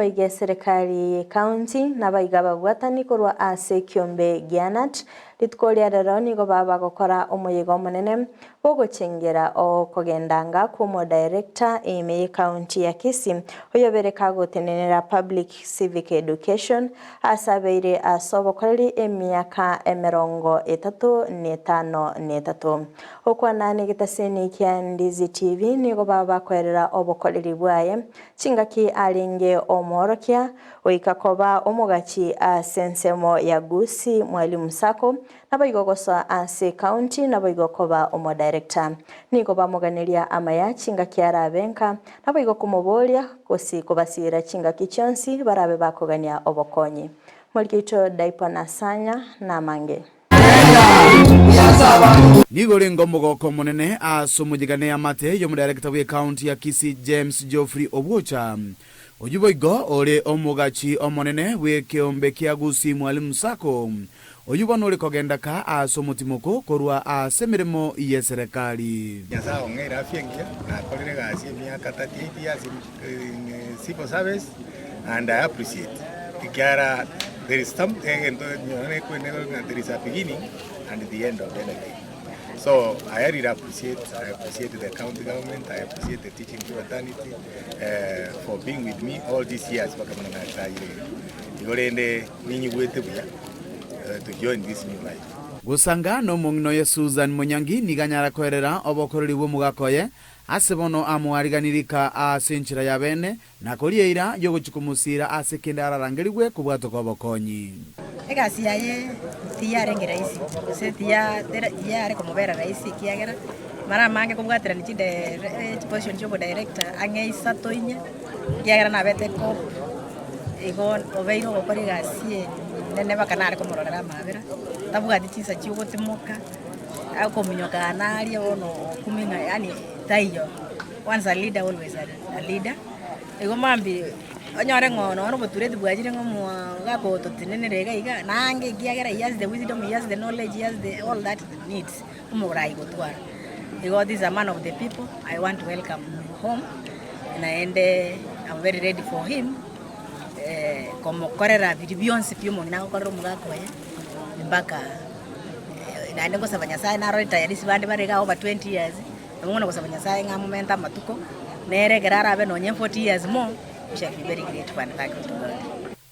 baige serikali county na baiga babwatani korwa ase kiombe gianat litkolia reroni go baba gokora omuyigo munene bogochengera o kogendanga kumo director ime county ya Kisii oyobereka gotenenera public civic education asabeire asobokoreri emiaka 35 okwanane gitaseni kya Ndizi TV nigo baba kwerera obokoreri bwaye chingaki alenge omorokia oikakoba omugachi sensemo ya Gusii mwalimu sako nabayigogosa ase county nabayigokoba omo director nigo bamuganiria amaya chingaki arabenka nabayigokumobolia Gusii kubasira chingaki chonsi barabe bakogania obokonyi Molkito Daipona Sanya na mange Nigore ngomogoko munene asomujigane amate yo director we county ya Kisii James Geoffrey Obwocha ojuboigo ore omugachi omonene we kiombe kya Gusii mwalimu sako oyubona ore kogendaka asomutimoko korwa asemiremo ye serikali nyasa ongera afyengia na kolere gasi miaka 38 years in civil service and I appreciate ikara there is something and there is a beginning and the end of anything. So I really appreciate the county government, I appreciate the teaching fraternity for being with me all these years to join this new life. Gusanga no mungno ya Susan Munyangi niganyara kwerera obokoreri bwo mugakoye asebono amuariganirika asenchira ya bene na kolieira yo guchukumusira asekenda ararangerigwe kubwato kwa bokonyi egasi yaye tiyarengera isi se tiyare kumubera raisi kiagera mara mange kubwatira ni chide position job director ange satoinya kiagera na bete ko ego obeiro gokori gasi nene bakanare kumurorera mabera tabugati chisa chiugo timoka ako minyoka anali ono kuminga yani taiyo once a leader always a leader ego mambi onyore ngono ono boturete bwajire ngomo gako totinenere gaiga nange giagera he has the wisdom, he has the knowledge, he has the all that needs umurai gotwara ego this is a man of the people. I want to welcome him home and I'm very ready for him como korera bidionse pio mona korera mugako ya mbaka naende kusabanya sai na rota yari sibande barega over 20 years ngona kusabanya sai ngamumenta matuko nere gerara abe no 40 years more. We shall be very grateful and thankful to God.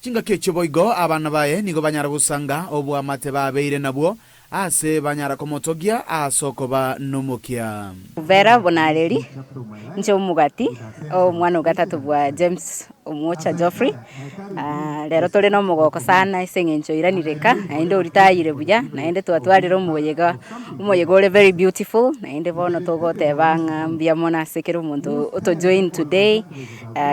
Chinga kecho boigo abana baye nigo banyara busanga obwa mate babeire nabwo ase banyara komotogia asokoba nomokia Vera bonareri nje mugati o mwana gatatu bwa James Omwocha Geoffrey lero tole no mugoko sana isengencho iranireka naende uritayire buya naende twatwarire umuyega ule very beautiful naende bono togote banga mbia mona sekero muntu auto join today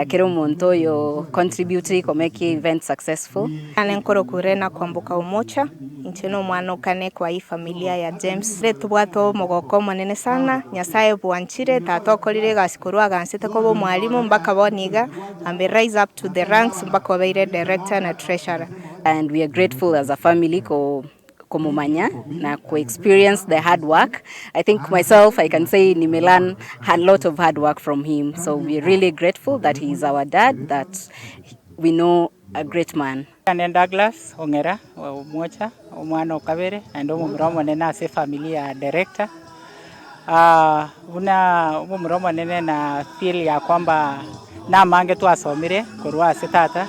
kero muntu yo contribute ko make event successful anenkoro kurena kwambuka umocha ncheno mwana kane kwa hii familia ya James letubwato mugoko munene sana nyasaye bwanchire tatokorire gasikorwa gansete ko bo mwalimu mbaka boniga ambe rise up to the ranks mbaka wabeire director na treasurer and we are grateful as a family kumumanya na experience the hard work. I think myself I can say Nimelan had a lot of hard work from him, so we are really grateful that he is our dad, that we know a great man. And Douglas Ongera Omwocha omwana okabere and omumromo nena ase familia director una omumromo nene na feel ya kwamba na mange twasomire korwa ase tata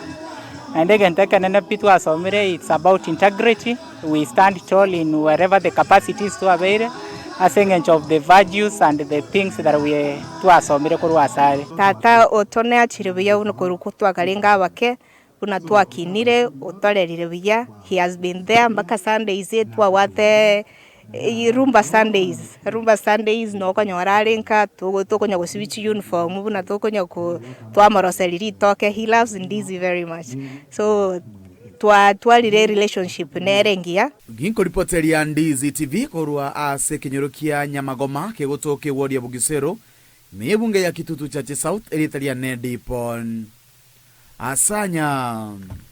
and again nene pitu asomire. It's about integrity. We stand tall in wherever the capacities to avail as of the values and the things that we to asomire korwa asare tata otone achiribuya uno korukutwa garenga abake una twakinire otorerire buya. He has been there mbaka Sundays etwa wate rumba Sundays no konyora renka tokonya guswitch uniform buna tokonya ku twamoroseriri toke. He loves Ndizi very much, so twalire relationship nerengia ginko reporteri ya Ndizi TV korwa ase kinyorokia Nyamagoma kegotoke wodi ya Bugisero mebunge ya Kitutu Chache South eritalia Nedipon asanya